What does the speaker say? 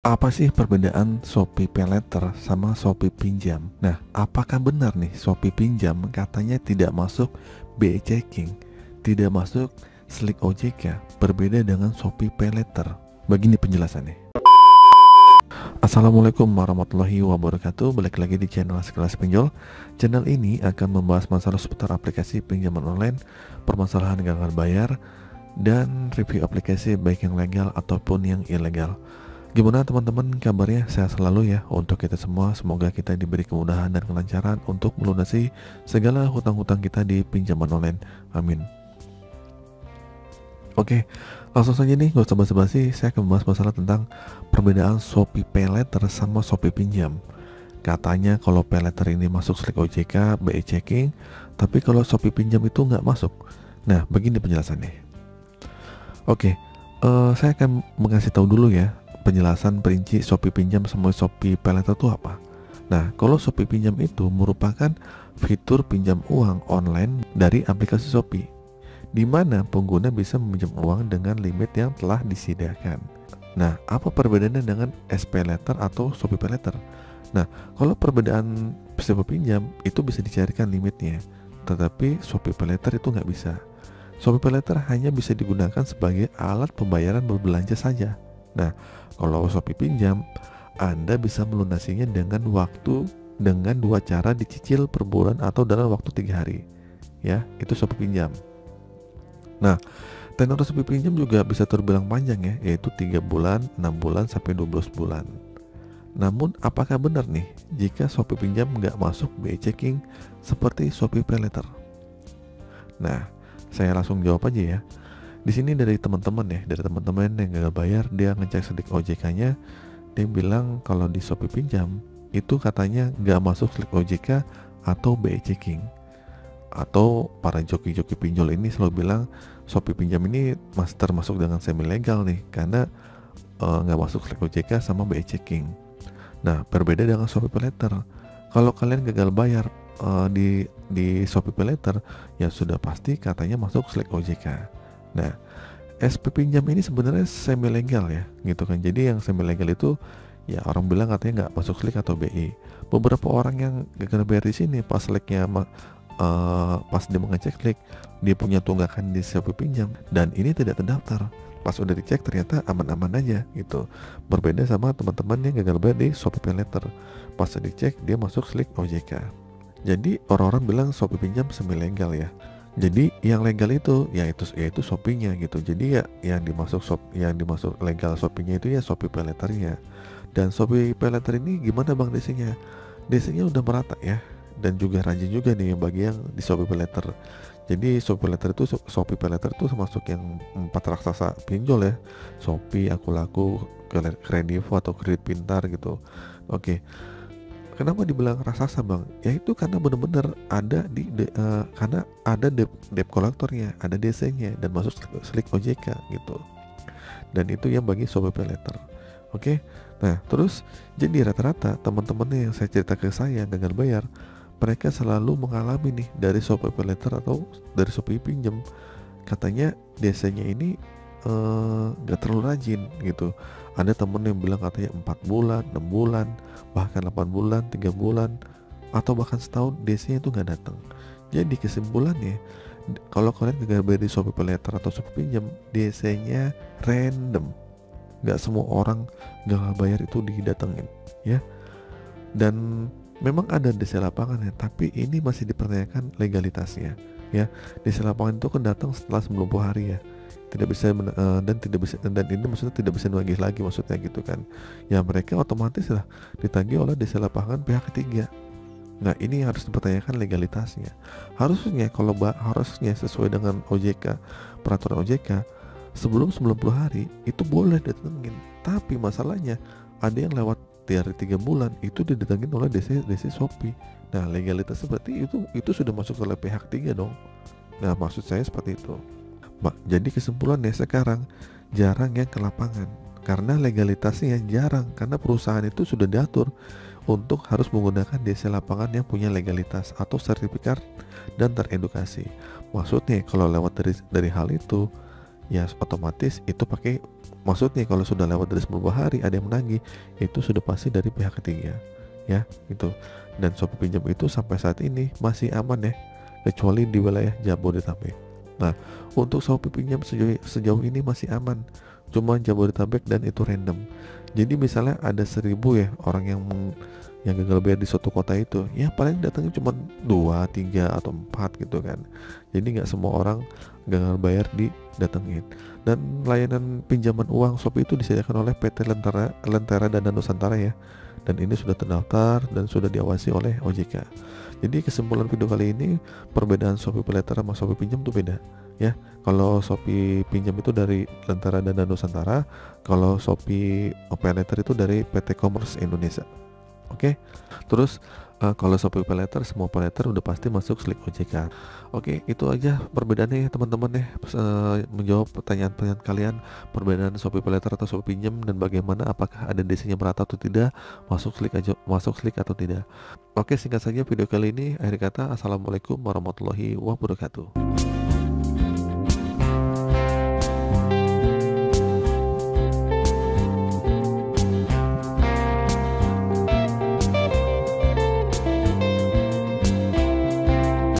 Apa sih perbedaan Shopee Paylater sama Shopee Pinjam? Nah, apakah benar nih Shopee Pinjam katanya tidak masuk BI Checking, tidak masuk Slik OJK, berbeda dengan Shopee Paylater? Begini penjelasannya. Assalamualaikum warahmatullahi wabarakatuh. Balik lagi di channel Sekelas Pinjol. Channel ini akan membahas masalah seputar aplikasi pinjaman online, permasalahan gagal bayar, dan review aplikasi baik yang legal ataupun yang ilegal. Gimana teman-teman kabarnya? Sehat selalu ya untuk kita semua. Semoga kita diberi kemudahan dan kelancaran untuk melunasi segala hutang-hutang kita di pinjaman online. Amin. Oke, langsung saja nih, gak usah basa-basi. Saya akan membahas masalah tentang perbedaan Shopee Paylater sama Shopee Pinjam. Katanya kalau Paylater ini masuk Slik OJK, BI Checking, tapi kalau Shopee Pinjam itu nggak masuk. Nah, begini penjelasannya. Oke, saya akan mengasih tahu dulu ya penjelasan perinci Shopee Pinjam sama Shopee Paylater itu apa. Nah, kalau Shopee Pinjam itu merupakan fitur pinjam uang online dari aplikasi Shopee, di mana pengguna bisa meminjam uang dengan limit yang telah disediakan. Nah, apa perbedaannya dengan SPayLater atau Shopee Paylater? Nah, kalau perbedaan Shopee Pinjam itu bisa dicarikan limitnya, tetapi Shopee Paylater itu nggak bisa. Shopee Paylater hanya bisa digunakan sebagai alat pembayaran berbelanja saja. Nah, kalau Shopee Pinjam, Anda bisa melunasinya dengan dua cara dicicil per bulan atau dalam waktu 3 hari. Ya, itu Shopee Pinjam. Nah, tenor Shopee Pinjam juga bisa terbilang panjang ya, yaitu 3 bulan, 6 bulan, sampai 12 bulan. Namun, apakah benar nih jika Shopee Pinjam nggak masuk BI Checking seperti Shopee Paylater? Nah, saya langsung jawab aja ya. Di sini dari teman-teman yang gagal bayar, dia ngecek Slik OJK-nya, dia bilang kalau di Shopee Pinjam itu katanya nggak masuk Slik OJK atau BI Checking. Atau para joki-joki pinjol ini selalu bilang Shopee Pinjam ini termasuk dengan semi legal nih, karena nggak masuk Slik OJK sama BI Checking. Nah, berbeda dengan Shopee Paylater. Kalau kalian gagal bayar di Shopee Paylater, ya sudah pasti katanya masuk Slik OJK. Nah, SP Pinjam ini sebenarnya semi legal ya, gitu kan. Jadi yang semi legal itu ya orang bilang katanya nggak masuk Slik atau BI. Beberapa orang yang gagal bayar di sini pas Sliknya pas dia mengecek Slik, dia punya tunggakan di Shopee Pinjam dan ini tidak terdaftar. Pas udah dicek ternyata aman-aman aja gitu. Berbeda sama teman-teman yang gagal bayar di Shopee Paylater. Pas dicek dia masuk Slik OJK. Jadi orang-orang bilang Shopee Pinjam semi legal ya. Jadi yang legal itu yaitu Shopee-nya gitu. Jadi ya yang dimasuk legal Shopee-nya itu ya Shopee Paylater-nya. Dan Shopee Paylater ini gimana Bang DC-nya? DC-nya udah merata ya. Dan juga rajin juga nih bagi yang di Shopee Paylater. Jadi Shopee Paylater itu termasuk yang 4 raksasa pinjol ya. Shopee, Akulaku, Kredivo atau Kredit Pintar gitu. Oke. Kenapa dibilang raksasa Bang? Ya itu karena benar-benar ada karena ada debt collectornya, ada DC-nya dan masuk Slik OJK gitu. Dan itu yang bagi Shopee Paylater. Oke. Nah, terus jadi rata-rata teman-teman yang saya cerita ke saya gagal bayar, mereka selalu mengalami nih dari Shopee Paylater atau dari Shopee Pinjam, katanya DC-nya ini gak terlalu rajin gitu. Ada temen yang bilang katanya 4 bulan, 6 bulan, bahkan 8 bulan, 3 bulan, atau bahkan setahun DC-nya itu gak datang. Jadi kesimpulannya, kalau kalian gagal bayar di Shopee Paylater atau Shopee Pinjam, DC-nya random. Gak semua orang gagal bayar itu didatengin ya. Dan memang ada DC lapangan ya, tapi ini masih dipertanyakan legalitasnya ya. DC lapangan itu kan datang setelah 90 hari ya. Tidak bisa dan ini maksudnya tidak bisa nagih lagi maksudnya gitu kan. Ya mereka otomatis lah ditagih oleh DC lapangan pihak ketiga. Nah, ini harus dipertanyakan legalitasnya. Harusnya sesuai dengan OJK, peraturan OJK, sebelum 90 hari itu boleh didatengin. Tapi masalahnya ada yang lewat dari 3 bulan itu didatengin oleh DC Shopee. Nah, legalitas seperti itu sudah masuk oleh pihak ketiga dong. Nah, maksud saya seperti itu. Jadi kesimpulannya sekarang jarang yang ke lapangan karena legalitasnya jarang, karena perusahaan itu sudah diatur untuk harus menggunakan DC lapangan yang punya legalitas atau sertifikat dan teredukasi. Maksudnya kalau lewat dari hal itu ya otomatis itu pakai, maksudnya kalau sudah lewat dari 10 hari ada yang menagih, itu sudah pasti dari pihak ketiga ya gitu. Dan Shopee Pinjam itu sampai saat ini masih aman ya, kecuali di wilayah Jabodetabek. Nah, untuk Shopee Pinjam sejauh ini masih aman, cuma Jabodetabek dan itu random. Jadi misalnya ada 1.000 ya orang yang gagal bayar di suatu kota itu, ya paling datangnya cuma 2, 3 atau 4 gitu kan. Jadi nggak semua orang gagal bayar didatengin. Dan layanan pinjaman uang Shopee itu disediakan oleh PT Lentera Dana Nusantara ya, dan ini sudah terdaftar dan sudah diawasi oleh OJK. Jadi kesimpulan video kali ini, perbedaan Shopee Paylater sama Shopee Pinjam itu beda ya. Kalau Shopee Pinjam itu dari Lentera Dana Nusantara, kalau Shopee Paylater itu dari PT Commerce Indonesia. Oke. Terus kalau Shopee Paylater, semua paylater udah pasti masuk slik OJK. Oke, itu aja perbedaannya ya teman-teman ya. Menjawab pertanyaan-pertanyaan kalian, perbedaan Shopee Paylater atau Shopee Pinjam, dan bagaimana apakah ada DC-nya merata atau tidak, masuk slik atau tidak. Oke, singkat saja video kali ini. Akhir kata, assalamualaikum warahmatullahi wabarakatuh.